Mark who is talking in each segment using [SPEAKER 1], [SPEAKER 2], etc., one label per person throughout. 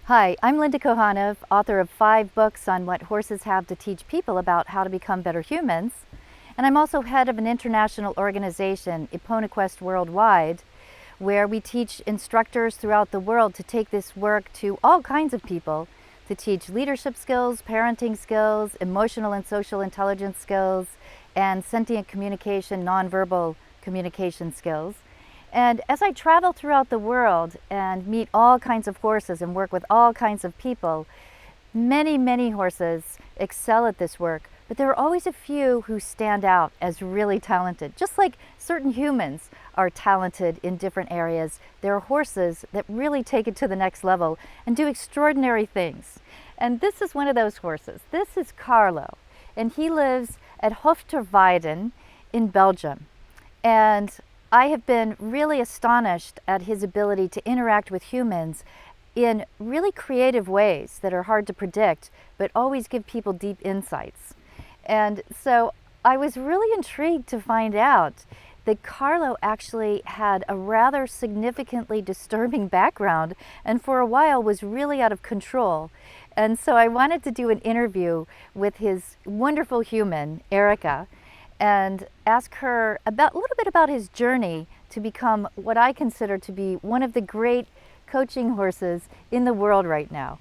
[SPEAKER 1] Hi, I'm Linda Kohanov, author of 5 books on what horses have to teach people about how to become better humans. And I'm also head of an international organization, Eponequest Worldwide, where we teach instructors throughout the world to take this work to all kinds of people, to teach leadership skills, parenting skills, emotional and social intelligence skills, and sentient communication, nonverbal communication skills. And as I travel throughout the world and meet all kinds of horses and work with all kinds of people, many horses excel at this work, but there are always a few who stand out as really talented. Just like certain humans are talented in different areas, there are horses that really take it to the next level and do extraordinary things. And this is one of those horses. This is Karlo, and he lives at Hofterweiden in Belgium. And I have been really astonished at his ability to interact with humans in really creative ways that are hard to predict, but always give people deep insights. And so I was really intrigued to find out that Karlo actually had a rather significantly disturbing background and for a while was really out of control. And so I wanted to do an interview with his wonderful human, Erica, and ask her a little bit about his journey to become what I consider to be one of the great coaching horses in the world right now.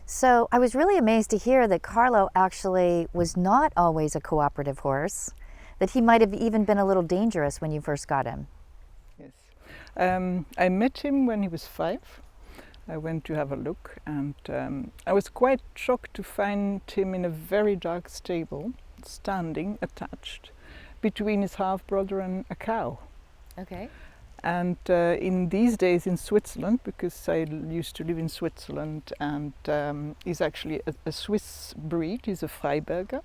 [SPEAKER 1] So I was really amazed to hear that Karlo actually was not always a cooperative horse, that he might have even been a little dangerous when you first got him.
[SPEAKER 2] Yes. I met him when he was 5. I went to have a look, and I was quite shocked to find him in a very dark stable, standing attached between his half-brother and a cow.
[SPEAKER 1] Okay.
[SPEAKER 2] And in these days in Switzerland, because I used to live in Switzerland, and he's actually a Swiss breed, he's a Freiberger.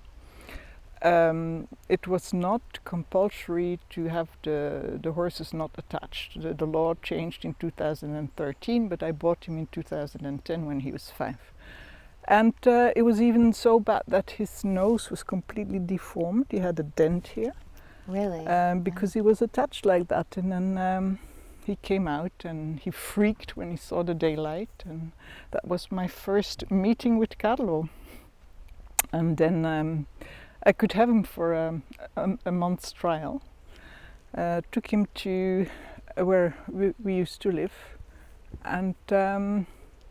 [SPEAKER 2] It was not compulsory to have the horses not attached. The law changed in 2013, but I bought him in 2010 when he was 5. And it was even so bad that his nose was completely deformed. He had a dent here.
[SPEAKER 1] Really?
[SPEAKER 2] Because he was attached like that. And then he came out and he freaked when he saw the daylight. And that was my first meeting with Karlo. And then I could have him for a month's trial. Took him to where we used to live. And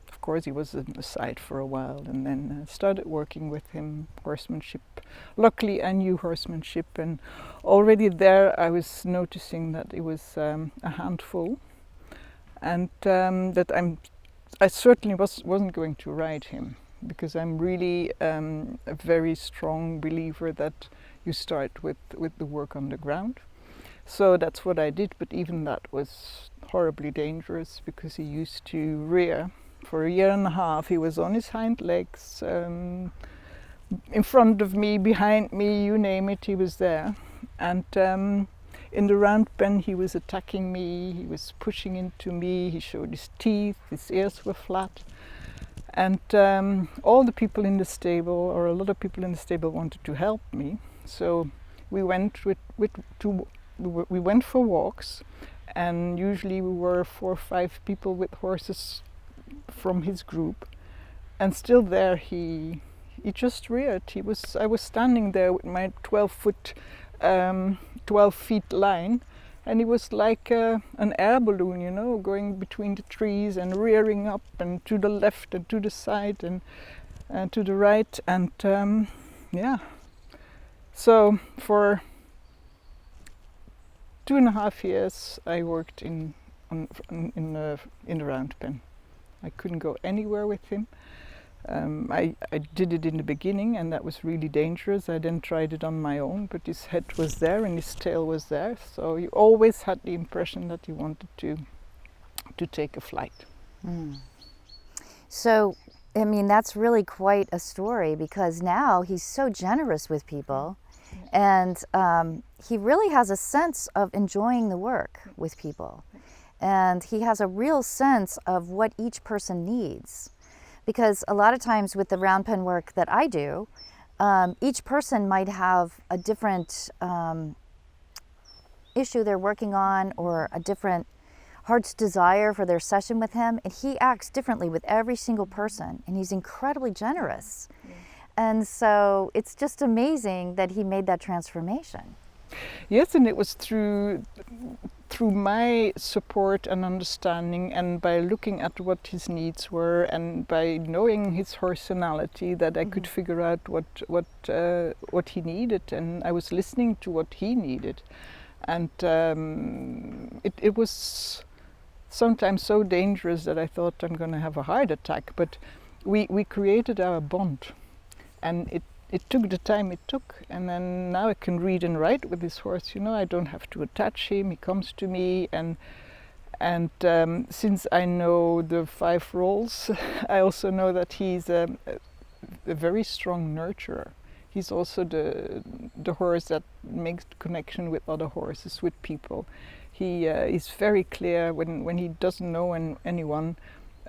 [SPEAKER 2] of course, he was aside for a while, and then started working with him, horsemanship. Luckily, I knew horsemanship, and already there I was noticing that it was a handful, and that I certainly wasn't going to ride him, because I'm really a very strong believer that you start with the work on the ground. So that's what I did, but even that was horribly dangerous, because he used to rear. For a year and a half he was on his hind legs, in front of me, behind me, you name it, he was there. And in the round pen he was attacking me, he was pushing into me, he showed his teeth, his ears were flat. And all the people in the stable, or a lot of people in the stable, wanted to help me. So we went we went for walks, and usually we were 4 or 5 people with horses from his group, and still there he just reared. I was standing there with my 12 feet line, and he was like an air balloon, you know, going between the trees and rearing up and to the left and to the side and to the right, and yeah. So for 2.5 years I worked in the round pen. I couldn't go anywhere with him. I did it in the beginning, and that was really dangerous. I then tried it on my own, but his head was there and his tail was there, so you always had the impression that he wanted to take a flight.
[SPEAKER 1] So, I mean, that's really quite a story, because now he's so generous with people, and he really has a sense of enjoying the work with people. And he has a real sense of what each person needs. Because a lot of times with the round pen work that I do, each person might have a different issue they're working on, or a different heart's desire for their session with him, and he acts differently with every single person, and he's incredibly generous. And so it's just amazing that he made that transformation.
[SPEAKER 2] Yes, and it was through my support and understanding, and by looking at what his needs were, and by knowing his personality, that I could figure out what he needed, and I was listening to what he needed, and it was sometimes so dangerous that I thought I'm going to have a heart attack. But we created our bond, and it took the time it took, and then now I can read and write with this horse. You know, I don't have to attach him. He comes to me, and since I know the 5 roles, I also know that he's a very strong nurturer. He's also the horse that makes connection with other horses, with people. He is very clear when he doesn't know anyone.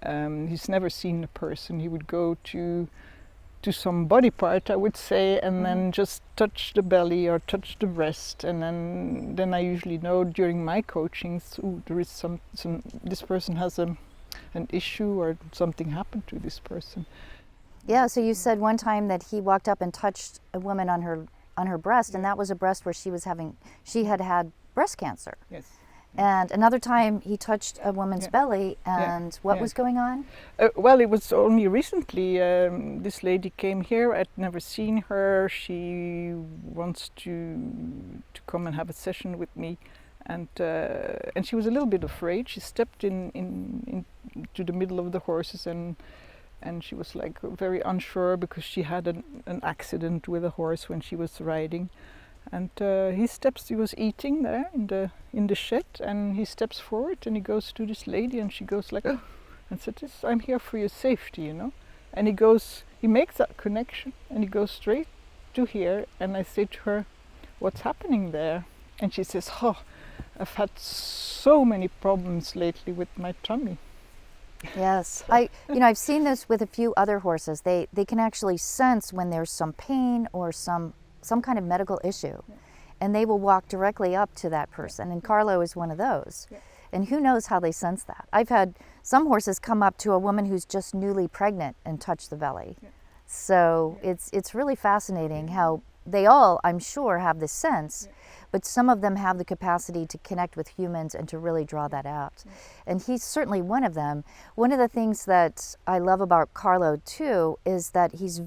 [SPEAKER 2] He's never seen a person. He would go to some body part, I would say, and then just touch the belly or touch the breast, and then I usually know during my coachings, there is some this person has an issue, or something happened to this person.
[SPEAKER 1] Yeah, so you said one time that he walked up and touched a woman on her breast, and that was a breast where she had had breast cancer.
[SPEAKER 2] Yes.
[SPEAKER 1] And another time he touched a woman's belly, and what was going on?
[SPEAKER 2] Well, it was only recently. This lady came here. I'd never seen her. She wants to come and have a session with me, and she was a little bit afraid. She stepped into the middle of the horses, and she was like very unsure because she had an accident with a horse when she was riding. And he was eating there in the shed, and he steps forward and he goes to this lady, and she goes like, oh, and said, I'm here for your safety, you know. And he makes that connection, and he goes straight to here, and I say to her, what's happening there? And she says, oh, I've had so many problems lately with my tummy.
[SPEAKER 1] Yes, I've seen this with a few other horses. They can actually sense when there's some pain or some kind of medical issue, and they will walk directly up to that person, and Karlo is one of those. And who knows how they sense that. I've had some horses come up to a woman who's just newly pregnant and touch the belly. So it's really fascinating how they all, I'm sure, have this sense, but some of them have the capacity to connect with humans and to really draw that out. And he's certainly one of them. One of the things that I love about Karlo too is that he's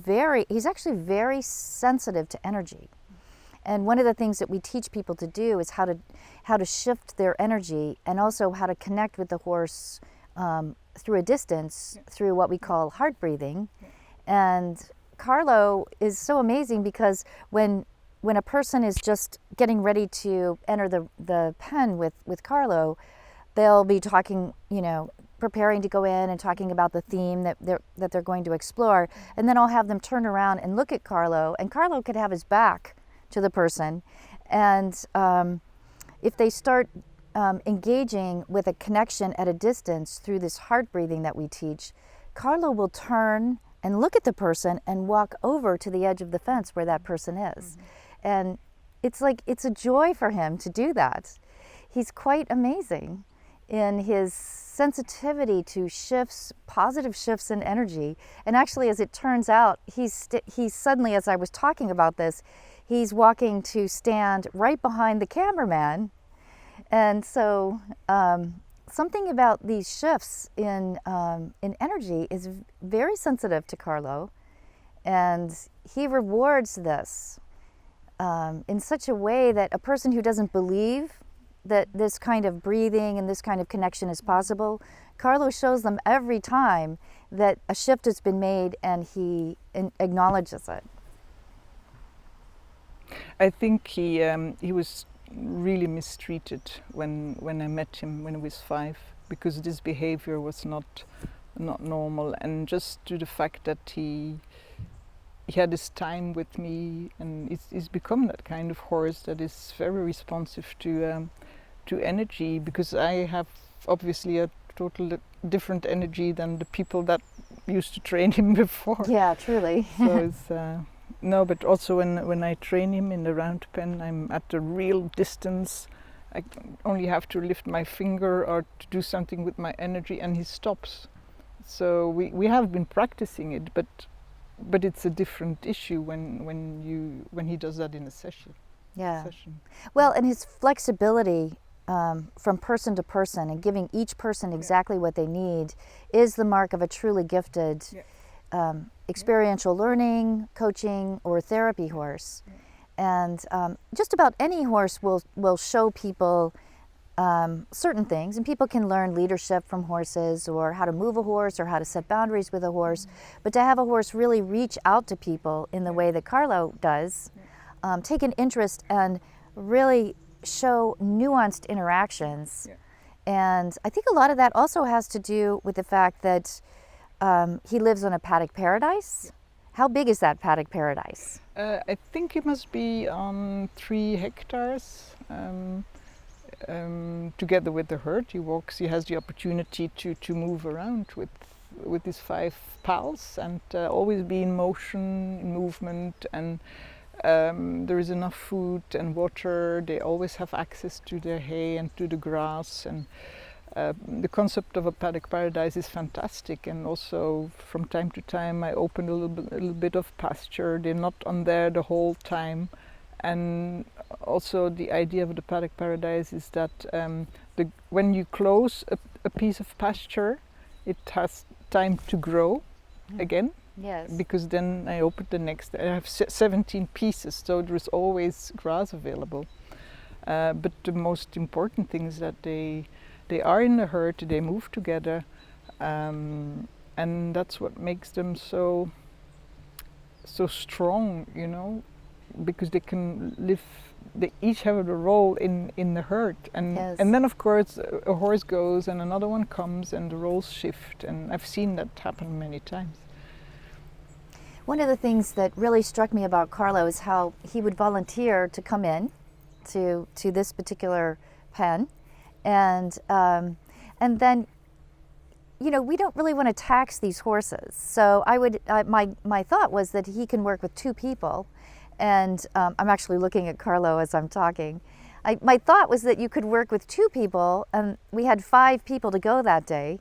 [SPEAKER 1] actually very sensitive to energy. And one of the things that we teach people to do is how to shift their energy, and also how to connect with the horse through a distance, through what we call heart breathing. And Karlo is so amazing because when a person is just getting ready to enter the pen with Karlo, they'll be talking, preparing to go in and talking about the theme that they're going to explore, and then I'll have them turn around and look at Karlo, and Karlo could have his back to the person, and if they start engaging with a connection at a distance through this heart breathing that we teach, Karlo will turn and look at the person and walk over to the edge of the fence where that person is. And it's a joy for him to do that. He's quite amazing in his sensitivity to shifts, positive shifts in energy. And actually, as it turns out, he's suddenly, as I was talking about this, he's walking to stand right behind the cameraman. And so something about these shifts in energy is very sensitive to Karlo, and he rewards this in such a way that a person who doesn't believe that this kind of breathing and this kind of connection is possible, Karlo shows them every time that a shift has been made, and he acknowledges it.
[SPEAKER 2] I think he was really mistreated when I met him when he was 5, because this behavior was not normal, and just to the fact that he had his time with me, and he's become that kind of horse that is very responsive to energy, because I have obviously a total different energy than the people that used to train him before.
[SPEAKER 1] Yeah, truly.
[SPEAKER 2] So it's no, but also when I train him in the round pen, I'm at a real distance, I only have to lift my finger or to do something with my energy, and he stops. So we have been practicing it, but it's a different issue when he does that in a session.
[SPEAKER 1] Yeah. Well, and his flexibility from person to person and giving each person exactly what they need is the mark of a truly gifted experiential learning, coaching, or therapy horse. And just about any horse will show people certain things, and people can learn leadership from horses, or how to move a horse, or how to set boundaries with a horse. But to have a horse really reach out to people in the way that Karlo does, take an interest and really show nuanced interactions. And I think a lot of that also has to do with the fact that he lives on a paddock paradise. How big is that paddock paradise?
[SPEAKER 2] I think it must be on 3 hectares. Together with the herd, he has the opportunity to move around with his 5 pals and always be in motion, in movement, and there is enough food and water. They always have access to their hay and to the grass, and the concept of a paddock paradise is fantastic. And also from time to time I open a little bit of pasture. They're not on there the whole time. And also the idea of the paddock paradise is that when you close a piece of pasture, it has time to grow again.
[SPEAKER 1] Yes.
[SPEAKER 2] Because then I open the next. I have 17 pieces, so there is always grass available. But the most important thing is that they are in the herd. They move together, and that's what makes them so strong. You know. Because they can live, they each have a role in the herd, and then of course a horse goes and another one comes and the roles shift, and I've seen that happen many times.
[SPEAKER 1] One of the things that really struck me about Karlo is how he would volunteer to come in to this particular pen, and then, you know, we don't really want to tax these horses, so my thought was that he can work with 2 people. And I'm actually looking at Karlo as I'm talking. My thought was that you could work with 2 people, and we had 5 people to go that day,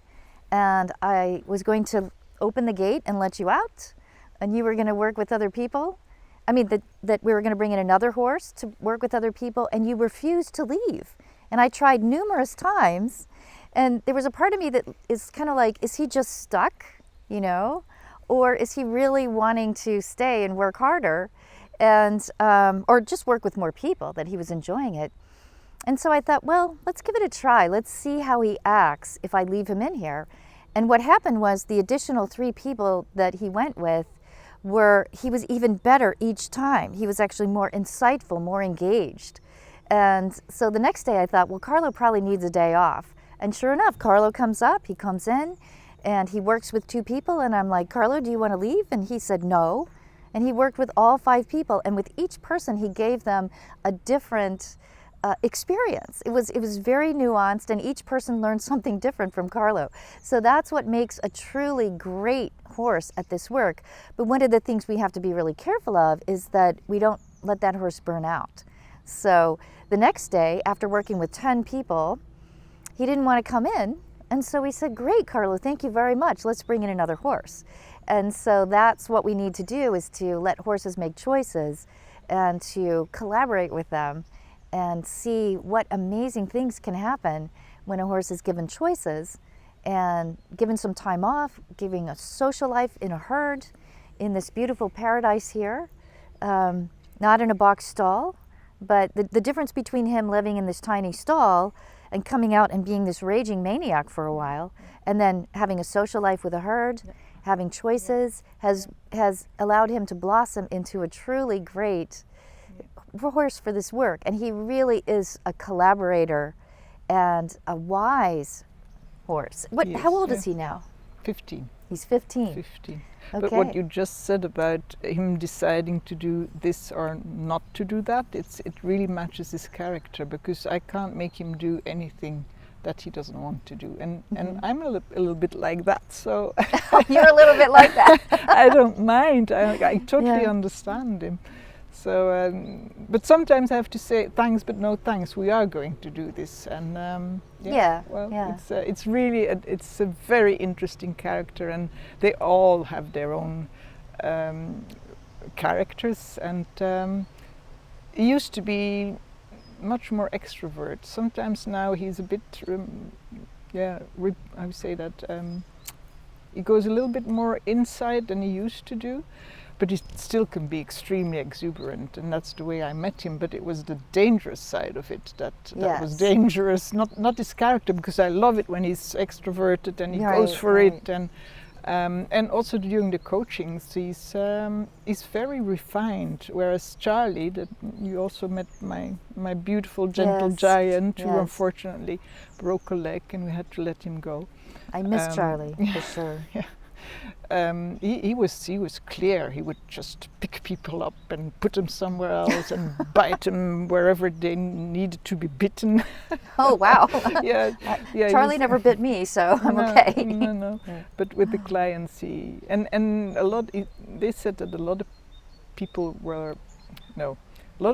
[SPEAKER 1] and I was going to open the gate and let you out, and you were going to work with other people. I mean, that we were going to bring in another horse to work with other people, and you refused to leave. And I tried numerous times, and there was a part of me that is kind of like, is he just stuck, you know? Or is he really wanting to stay and work harder? And or just work with more people, that he was enjoying it. And so I thought, well, let's give it a try. Let's see how he acts if I leave him in here. And what happened was the additional 3 people that he went with he was even better each time. He was actually more insightful, more engaged. And so the next day I thought, well, Karlo probably needs a day off. And sure enough, Karlo comes up, he comes in, and he works with 2 people. And I'm like, Karlo, do you want to leave? And he said, no. And he worked with all 5 people, and with each person he gave them a different experience. It was very nuanced, and each person learned something different from Karlo. So that's what makes a truly great horse at this work. But one of the things we have to be really careful of is that we don't let that horse burn out. So the next day, after working with 10 people, he didn't want to come in, and so we said, great, Karlo, thank you very much. Let's bring in another horse. And so that's what we need to do, is to let horses make choices and to collaborate with them and see what amazing things can happen when a horse is given choices and given some time off, giving a social life in a herd in this beautiful paradise here, not in a box stall. But the difference between him living in this tiny stall and coming out and being this raging maniac for a while, and then having a social life with a herd, having choices, has allowed him to blossom into a truly great horse for this work. And he really is a collaborator and a wise horse. How old is he now?
[SPEAKER 2] 15.
[SPEAKER 1] He's 15.
[SPEAKER 2] 15.
[SPEAKER 1] Okay.
[SPEAKER 2] But what you just said about him deciding to do this or not to do that, it really matches his character, because I can't make him do anything that he doesn't want to do, and I'm a little bit like that, so
[SPEAKER 1] you're a little bit like that.
[SPEAKER 2] I don't mind. I totally understand him. So, but sometimes I have to say thanks, but no thanks. We are going to do this, and well, it's really it's a very interesting character, and they all have their own characters. And he used to be much more extrovert. Sometimes now he's a bit, I would say that he goes a little bit more inside than he used to do. But he still can be extremely exuberant, and that's the way I met him. But it was the dangerous side of it that was dangerous. Not his character, because I love it when he's extroverted and he goes for it, and also during the coachings he's very refined. Whereas Charlie, that you also met, my beautiful gentle giant, who unfortunately broke a leg, and we had to let him go.
[SPEAKER 1] I miss Charlie for sure.
[SPEAKER 2] Yeah. He was clear. He would just pick people up and put them somewhere else and bite them wherever they needed to be bitten.
[SPEAKER 1] Oh wow!
[SPEAKER 2] yeah.
[SPEAKER 1] Charlie never bit me, so I'm okay.
[SPEAKER 2] No. But with the clients, they said that a lot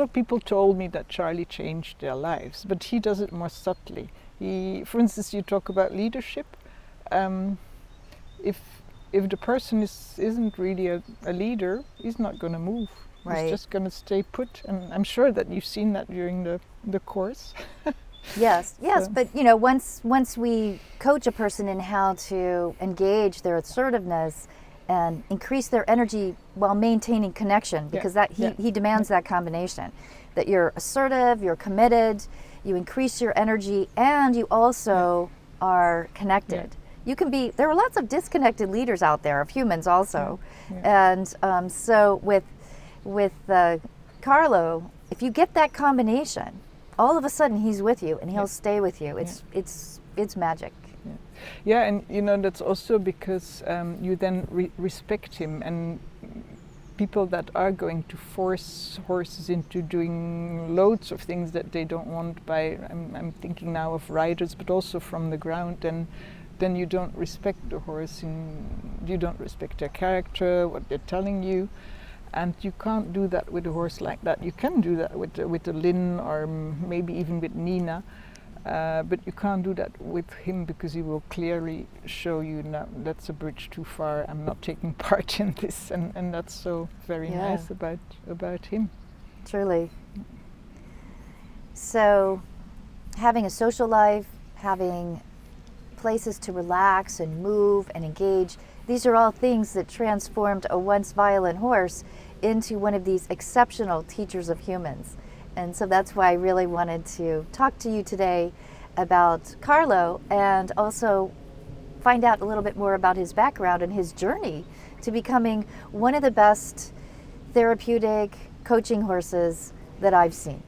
[SPEAKER 2] of people told me that Charlie changed their lives, but he does it more subtly. For instance, you talk about leadership. If the person isn't really a leader, he's not going to move.
[SPEAKER 1] Right.
[SPEAKER 2] He's just going to stay put. And I'm sure that you've seen that during the course.
[SPEAKER 1] Yes, but once we coach a person in how to engage their assertiveness and increase their energy while maintaining connection, because he demands that combination, that you're assertive, you're committed, you increase your energy, and you also are connected. There are lots of disconnected leaders out there, of humans also. And so with Karlo, if you get that combination, all of a sudden he's with you and he'll stay with you. It's magic.
[SPEAKER 2] Yeah, and that's also because you then respect him, and people that are going to force horses into doing loads of things that they don't want I'm thinking now of riders, but also from the ground, and then you don't respect the horse, and you don't respect their character, what they're telling you, and you can't do that with a horse like that. You can do that with a Lynn, or maybe even with Nina, but you can't do that with him, because he will clearly show you, no, that's a bridge too far, I'm not taking part in this, and that's so very nice about him.
[SPEAKER 1] Truly. So having a social life, having places to relax and move and engage, these are all things that transformed a once violent horse into one of these exceptional teachers of humans. And so that's why I really wanted to talk to you today about Karlo, and also find out a little bit more about his background and his journey to becoming one of the best therapeutic coaching horses that I've seen.